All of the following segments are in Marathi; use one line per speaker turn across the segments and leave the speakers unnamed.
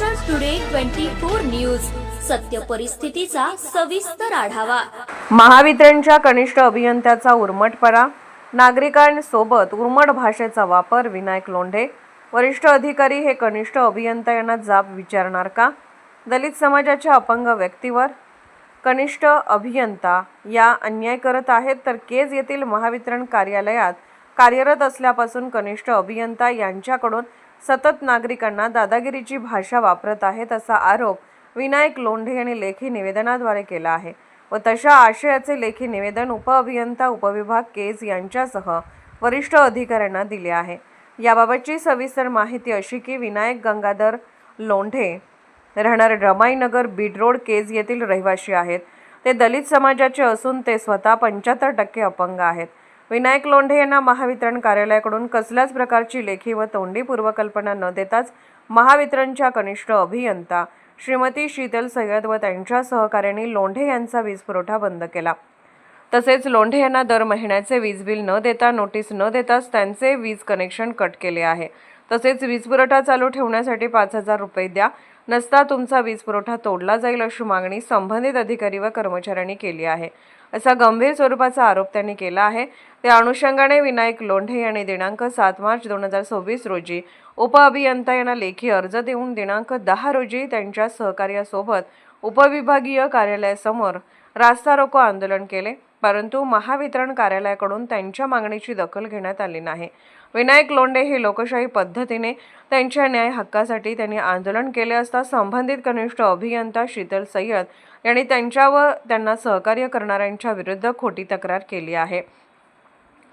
महाराष्ट्र टुडे 24 न्यूज, सत्य परिस्थितीचा सविस्तर आढावा।
महावितरणच्या कनिष्ठ अभियंत्याचा उर्मटपणा, नागरिकांसोबत उर्मट भाषेचा वापर। विनायक लोंढे, वरिष्ठ अधिकारी हे कनिष्ठ अभियंता यांना जाब विचारणार का? दलित समाजाच्या अपंग व्यक्तीवर कनिष्ठ अभियंता या अन्याय करत आहेत, तर केज येथील महावितरण कार्यालयात कार्यरत असल्यापासून कनिष्ठ अभियंता यांच्याकडून सतत नागरिकांना दादागिरीची भाषा वापरत आहेत, असा आरोप विनायक लोंढे यांनी लेखी निवेदनाद्वारे केला आहे व तशा आशयाचे लेखी निवेदन उपअभियंता उपविभाग केज यांच्यासह वरिष्ठ अधिकाऱ्यांना दिले आहे। याबाबतची सविस्तर माहिती अशी की विनायक गंगाधर लोंढे राहणार रमाईनगर बीड रोड केज येथील रहिवासी आहेत। ते दलित समाजाचे असून ते स्वतः 75% अपंग आहेत। विनायक लोंढे यांना महावितरण कार्यालयाकडून कसल्याच प्रकारची लेखी व तोंडी पूर्वकल्पना न देताच महावितरणच्या कनिष्ठ अभियंता श्रीमती शीतल सय्यद व त्यांच्या सहकाऱ्यांनी लोंढे यांचा वीज पुरवठा बंद केला। तसेच लोंढे यांना दर महिन्याचे वीज बिल न देता नोटीस न देताच त्यांचे वीज कनेक्शन कट केले आहे। तसेच वीज पुरवठा चालू ठेवण्यासाठी 5000 रुपये द्या, नसता तुमचा वीज पुरवठा तोडला जाईल, अशी मागणी संबंधित अधिकारी व कर्मचाऱ्यांनी केली आहे, असा गंभीर स्वरूपाचा आरोप त्यांनी केला आहे। त्या अनुषंगाने विनायक लोंढे यांनी दिनांक 7 मार्च 2026 रोजी उपअभियंता यांना लेखी अर्ज देऊन दिनांक 10 रोजी त्यांच्या सहकार्यासोबत उपविभागीय कार्यालयासमोर रास्ता रोको आंदोलन केले, परंतु महावितरण कार्यालयाकडून त्यांच्या मागणीची दखल घेण्यात आली नाही। विनायक लोंढे हे लोकशाही पद्धतीने त्यांच्या न्याय हक्कासाठी त्यांनी आंदोलन केले असता संबंधित कनिष्ठ अभियंता शीतल सय्यद यांनी त्यांच्या व त्यांना सहकार्य करणाऱ्यांच्या विरुद्ध खोटी तक्रार केली आहे,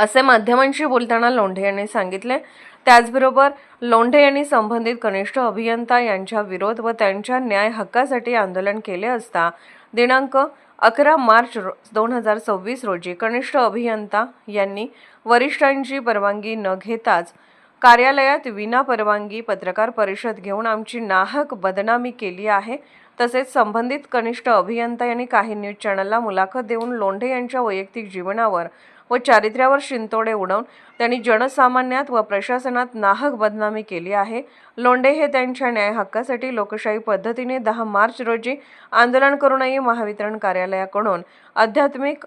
असे माध्यमांशी बोलताना लोंढे यांनी सांगितले। त्याचबरोबर लोंढे यांनी संबंधित कनिष्ठ अभियंता यांच्या विरोध व त्यांच्या न्याय हक्कासाठी आंदोलन केले असता दिनांक 11 मार्च 2026 रोजी कनिष्ठ अभियंता यांनी वरिष्ठांची परवानगी न घेताच कार्यालयात विना परवानगी पत्रकार परिषद घेऊन आमची नाहक बदनामी केली आहे। तसेच संबंधित कनिष्ठ अभियंता यांनी काही न्यूज चॅनलला मुलाखत देऊन लोंढे यांच्या वैयक्तिक जीवनावर व चारित्र्यावर शिंतोडे उडवून त्यांनी जनसामान्यात व प्रशासनात नाहक बदनामी केली आहे। लोंढे हे त्यांच्या न्याय हक्कासाठी लोकशाही पद्धतीने 10 मार्च रोजी आंदोलन करूनही महावितरण कार्यालयाकडून अध्यात्मिक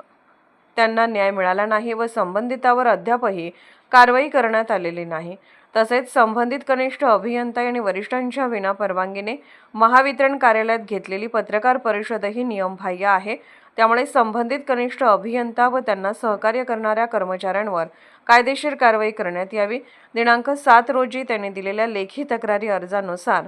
त्यांना न्याय मिळाला नाही व संबंधितावर अद्यापही कारवाई करण्यात आलेली नाही। तसेच संबंधित कनिष्ठ अभियंता यांनी वरिष्ठांच्या विना परवानगीने महावितरण कार्यालयात घेतलेली पत्रकार परिषदही नियमबाह्य आहे। त्यामुळे संबंधित कनिष्ठ अभियंता व त्यांना सहकार्य करणाऱ्या कर्मचाऱ्यांवर कायदेशीर कारवाई करण्यात यावी। दिनांक 7 रोजी त्यांनी दिलेल्या लेखी तक्रारी अर्जानुसार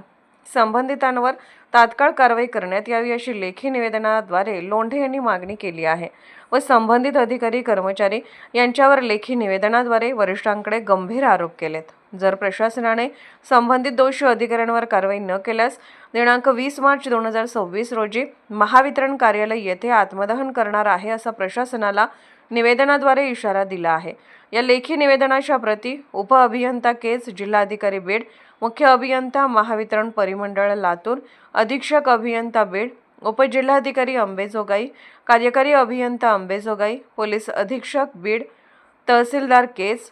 संबंधितांवर तात्काळ कारवाई करण्यात यावी, अशी लेखी निवेदनाद्वारे लोंढे यांनी मागणी केली आहे व संबंधित अधिकारी कर्मचारी यांच्यावर लेखी निवेदनाद्वारे वरिष्ठांकडे गंभीर आरोप केलेत। जर प्रशासनाने संबंधित दोषी अधिकाऱ्यांवर कारवाई न केल्यास दिनांक 20 मार्च 2026 रोजी महावितरण कार्यालय येथे आत्मदहन करणार आहे, असा प्रशासनाला निवेदनाद्वारे इशारा दिला आहे। या लेखी निवेदनाच्या प्रती उपअभियंता केज, जिल्हाधिकारी बीड, मुख्य अभियंता महावितरण परिमंडळ लातूर, अधीक्षक अभियंता बीड, उपजिल्हाधिकारी अंबेजोगाई, कार्यकारी अभियंता अंबेजोगाई, पोलीस अधीक्षक बीड, तहसीलदार केज,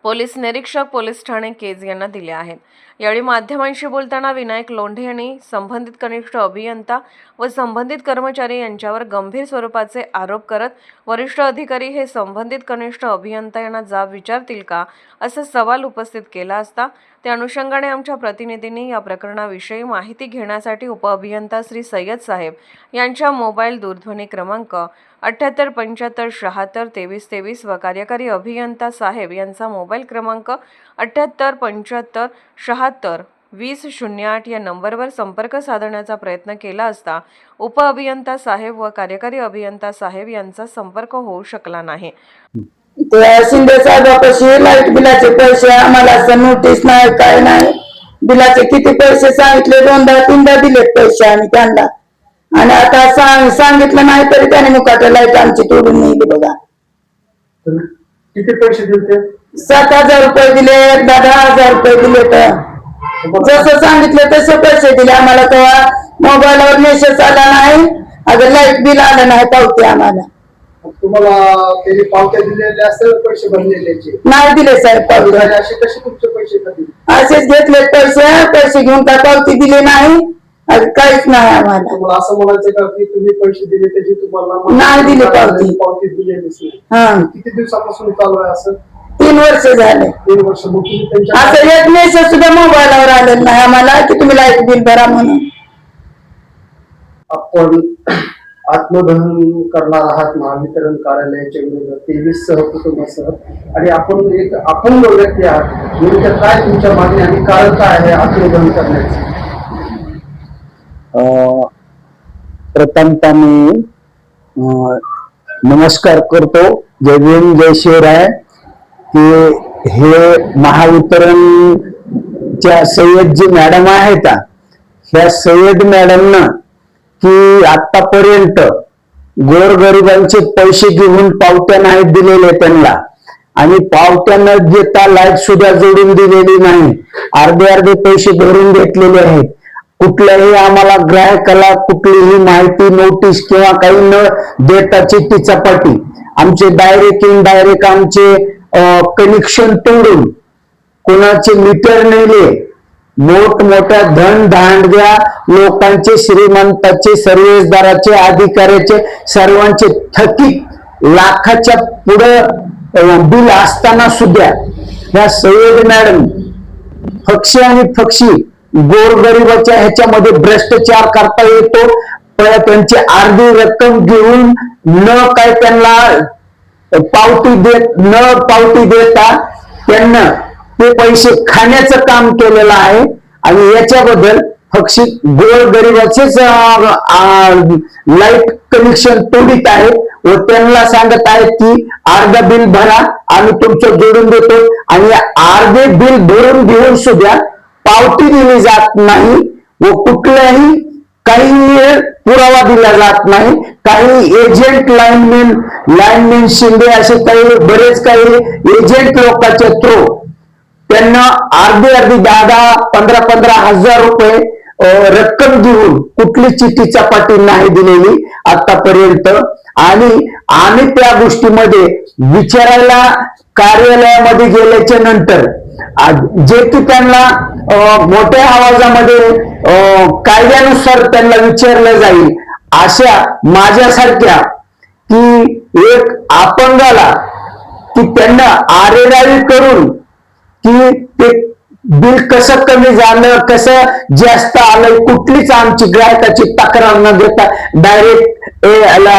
पोलीस निरीक्षक पोलीस ठाणे केज यांना दिले आहेत। यावेळी माध्यमांशी बोलताना विनायक लोंढे यांनी संबंधित कनिष्ठ अभियंता व संबंधित कर्मचारी यांच्यावर गंभीर स्वरूपाचे आरोप करत वरिष्ठ अधिकारी हे संबंधित कनिष्ठ अभियंता यांना जाब विचारतील का, असा सवाल उपस्थित केला असता त्या अनुषंगाने आमच्या प्रतिनिधींनी या प्रकरणाविषयी माहिती घेण्यासाठी उपअभियंता श्री सय्यद साहेब यांच्या मोबाईल दूरध्वनी क्रमांक 78 75 76 23 23 व कार्यकारी अभियंता साहेब यांचा मोबाईल क्रमांक 78 75 76 20 08 या नंबरवर संपर्क साधण्याचा प्रयत्न केला असता उपअभियंता साहेब व कार्यकारी अभियंता साहेब यांचा संपर्क होऊ शकला नाही।
शिंदे साहेबांपाशी लाईट बिलाचे पैसे आम्हाला असं नोटीस नाही, काय नाही, बिलाचे किती पैसे सांगितले, 2दा-3दा दिलेत पैसे आम्ही त्यांना, आणि आता सांगितलं नाही तरी त्याने मुखात लाईट आमची तोडून नेली बघा।
किती पैसे दिले?
7,000 रुपये दिले, 10,000 रुपये दिले, तर जसं सांगितलं तसे पैसे दिले आम्हाला। तेव्हा मोबाईलवर मेसेज आला नाही, अगं लाईट बिल आलं नाही पावती आम्हाला।
तुम्हाला त्यांनी पावत्या दिलेल्या असतात पैसे भरलेल्याचे
नाही दिले साहेब पावती.
असे कसे तुमचे पैसे कधी
असेच घेतले पैसे घेऊन काय पावती दिली नाही काहीच नाही आम्हाला.
तुम्हाला असं म्हणायचं का की तुम्ही पैसे दिले त्याची तुम्हाला
नाही दिली पावती.
पावती दिलेलीच नाही.
हा
किती दिवसापासून चालू आहे असं?
3 वर्ष झाले.
3 वर्ष. मग तुम्ही त्यांच्या
असं एक मेसेज सुद्धा मोबाईलवर आलेलं नाही आम्हाला की तुम्ही लाईट बिल भरा म्हणून.
आपण आत्मदहन करणार आहात महावितरण कार्यालयाच्या विरोधात 23 सहकुटुंबासह आणि आपण एक अपंग व्यक्ती आहात. नेमकं काय तुमच्या मागणी आणि कारण काय आहे आत्मदहन करण्याचं?
प्रथमतः मी नमस्कार करतो. जय भीम जय शिवराय. की हे महावितरणच्या सय्यद जी मॅडम आहेत ह्या सय्यद मॅडमनं की आतापर्यंत गोरगरिबांचे पैसे घेऊन पावत्या नाही दिलेले त्यांना आणि पावत्या न देता लाईट सुद्धा जोडून दिलेली नाही. अर्धे पैसे भरून घेतलेले आहेत. कुठल्याही आम्हाला ग्राहकाला कुठलीही माहिती नोटीस किंवा काही न देता चिठ्ठी चपाटी आमचे डायरेक्ट इनडायरेक्ट आमचे कनेक्शन तोडून कोणाचे मीटर नेले मोठमोठ्या धन धांडग्या लोकांचे श्रीमंताचे सर्वेसदाराचे अधिकाऱ्याचे सर्वांचे थकीत लाखाच्या पुढे बिल असताना सुद्धा ह्या सय्यद मॅडम फक्षी आणि फक्षी गोरगरिबाच्या ह्याच्यामध्ये भ्रष्टाचार करता येतो. त्यांची अर्धी रक्कम घेऊन न काय त्यांना पावती देता त्यांना ते पैसे खाण्याचं काम केलेलं आहे आणि याच्याबद्दल फक्षी गोरगरिबाचेच लाईट कनेक्शन तोडीत आहेत व त्यांना सांगत आहेत की अर्ध बिल भरा आम्ही तुमचं जोडून देतो आणि अर्धे बिल भरून घेऊन सुद्धा पावती दिली जात नाही व कुठल्याही काही पुरावा दिला जात नाही. काही एजंट लाईनमॅन शिंदे असे काही बरेच काही एजंट लोकांच्या थ्रू त्यांना अर्धी 10-15 हजार रुपये रक्कम देऊन कुठली चिठ्ठी चपाटी नाही दिलेली आतापर्यंत. आणि आम्ही त्या गोष्टीमध्ये विचारायला कार्यालयामध्ये गेल्याच्या नंतर जे की त्यांना मोठ्या आवाजामध्ये कायद्यानुसार त्यांना विचारलं जाईल अशा माझ्यासारख्या की एक अपंगाला की त्यांना आरेरावी करून की ते बिल कसं कमी झालं कसं जास्त आलं कुठलीच आमची ग्राहकाची तक्रार न देता डायरेक्ट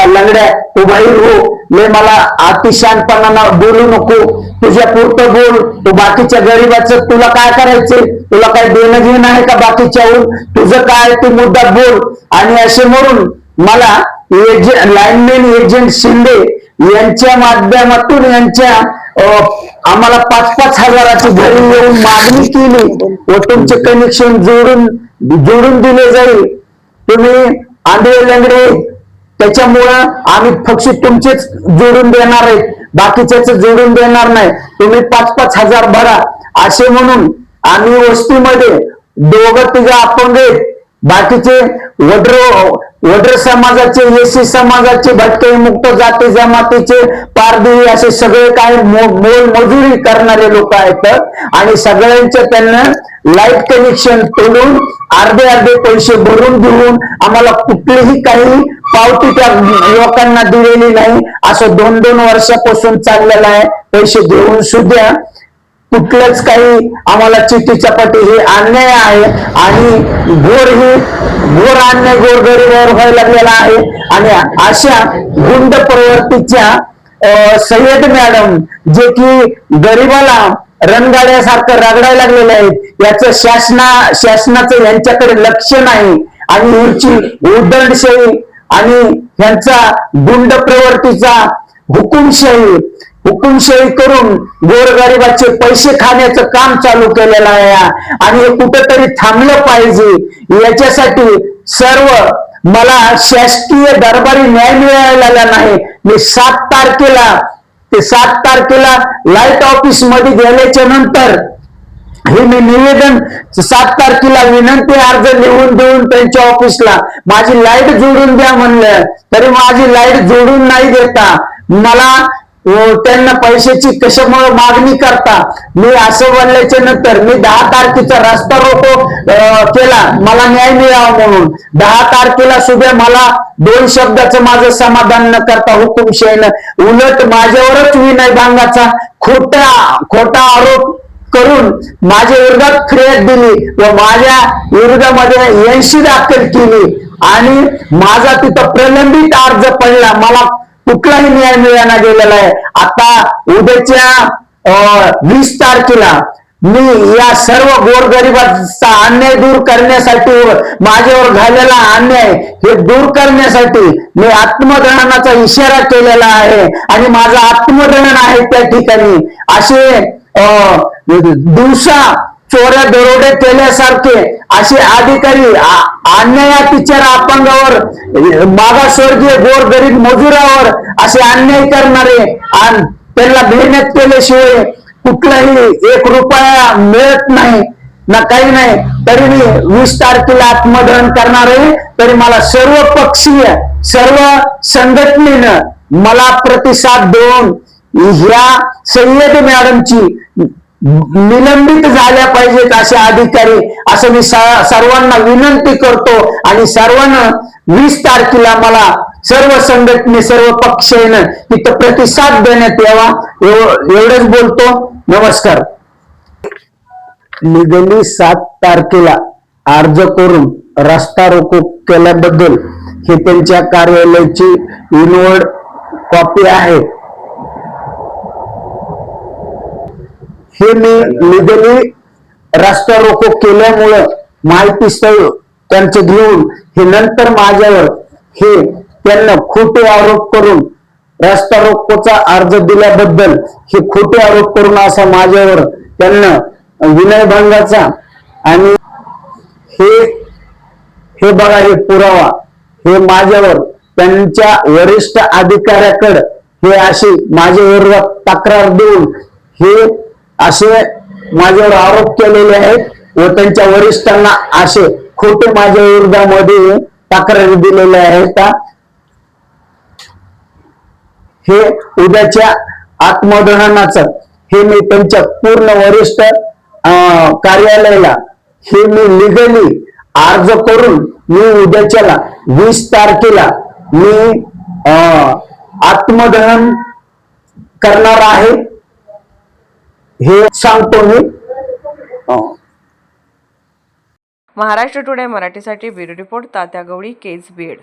लंगड्या तू बाहेर हो ले मला अतिशहाणपणानं बोलू नको तुझ्या पुरतं बोल तू बाकीच्या गरीबाचं तुला काय करायचंय तुला काय देणं घेणं आहे का बाकीच्याहून तुझं काय ते मुद्दा बोल. आणि असे म्हणून मला लाईनमॅन एजंट शिंदे यांच्या माध्यमातून यांच्या आम्हाला 5-5 हजाराची घरी येऊन मागणी केली व तुमचे कनेक्शन जोडून दिले जाईल. तुम्ही आंधळे लंगडे त्याच्यामुळं आम्ही फक्त तुमचेच जोडून देणार आहेत बाकीच्याच जोडून देणार नाही. तुम्ही 5-5 हजार भरा असे म्हणून आम्ही वस्तीमध्ये 2-3 अपंग आहेत. बाकीचे वड्र समाजाचे एसी समाजाचे भटके मुक्त जाती जमातीचे पारधी असे सगळे काही मोलमजुरी करणारे लोक आहेत आणि सगळ्यांचे त्यांना लाईट कनेक्शन तोडून अर्धे पैसे भरून घेऊन आम्हाला कुठलीही काही पावती त्या लोकांना दिलेली नाही. असं 2-2 वर्षापासून चाललेलं आहे. पैसे देऊन सुद्धा कुठलंच काही आम्हाला चिठ्ठी चपाटी हे अन्याय आहे आणि घोर अन्याय गोरगरिबावर व्हायला लागलेला आहे. आणि अशा गुंड प्रवृत्तीच्या सय्यद मॅडम जे की गरिबाला रणगाड्यासारखं रगडायला लागलेले आहेत याचं शासनाचं यांच्याकडे लक्ष नाही आणि यांची उद्धरणशाही आणि यांचा गुंड प्रवृत्तीचा हुकुमशाही करून गोरगरिबाचे पैसे खाण्याचं काम चालू केलेलं आहे आणि हे कुठेतरी थांबलं पाहिजे. याच्यासाठी सर्व मला शासकीय दरबारी न्याय मिळालेला नाही. मी 7 तारखेला लाईट ऑफिस मध्ये गेल्याच्या नंतर हे मी निवेदन 7 तारखेला विनंती अर्ज लिहून देऊन त्यांच्या ऑफिसला माझी लाईट जोडून द्या म्हणलं तरी माझी लाईट जोडून नाही देता मला त्यांना पैशाची कशामुळे मागणी करता. मी असं बोलल्याच्या नंतर मी 10 तारखेचा रस्ता रोको केला मला न्याय मिळावा म्हणून. 10 तारखेला सुद्धा मला 2 शब्दाचं माझं समाधान न करता हुकुमशाहीनं उलट माझ्यावरच विनयभंगाचा खोटा आरोप करून माझ्या विरोधात फिर्याद दिली व माझ्या विरोधामध्ये 80 दाखल केली आणि माझा तिथं प्रलंबित अर्ज पडला. मला कुठलाही न्याय मिळाला गेलेला आहे. आता उद्याच्या 20 तारखेला मी या सर्व गोरगरिबाचा अन्याय दूर करण्यासाठी माझ्यावर झालेला अन्याय हे दूर करण्यासाठी मी आत्मदहनाचा इशारा केलेला आहे आणि माझं आत्मदहन आहे त्या ठिकाणी. असे दिवसा चोऱ्या दरोडे केल्यासारखे असे अधिकारी अन्याय अत्याचार अपंगावर मागासवर्गीय गोरगरीब मजुरावर असे अन्याय करणारे आणि त्यांना मेहनत केल्याशिवाय कुठलाही 1 रुपया मिळत नाही ना काही नाही तरी मी 20 तारखेला आत्मदहन करणार आहे. तरी मला सर्व पक्षीय सर्व संघटनेनं मला प्रतिसाद देऊन ह्या सय्यद मॅडमची निलंबित झाल्या पाहिजेत असे अधिकारी असं मी सर्वांना विनंती करतो आणि सर्वांना 20 तारखेला मला सर्व संघटने सर्व पक्षाने तिथं प्रतिसाद देण्यात यावा एवढंच बोलतो. नमस्कार. लीगली 7 तारखेला अर्ज करून रस्ता रोको केल्याबद्दल हे त्यांच्या कार्यालयाची इनवर्ड कॉपी आहे. हे मी लिगली रस्ता रोको केल्यामुळं माहिती स्थळ त्यांचं घेऊन हे नंतर माझ्यावर हे त्यांना खोटे आरोप करून रस्ता रोकोचा अर्ज दिल्याबद्दल हे खोटे आरोप करून असा माझ्यावर त्यांना विनयभंगाचा आणि हे बघा हे पुरावा हे माझ्यावर त्यांच्या वरिष्ठ अधिकाऱ्याकडे हे अशी माझ्या विरोधात तक्रार देऊन हे असे माझ्यावर आरोप केलेले आहेत व त्यांच्या वरिष्ठांना असे खोटे माझ्या विरोधामध्ये तक्रारी दिलेल्या आहेत. हे उद्याच्या आत्मदहनाचं हे मी त्यांच्या पूर्ण वरिष्ठ कार्यालयाला हे मी लिगली अर्ज करून मी उद्याच्याला 20 तारखेला मी आत्मदहन करणार आहे हे सांगतो मी.
महाराष्ट्र टुडे मराठीसाठी ब्युरो रिपोर्ट तात्या गवळी, केज बीड.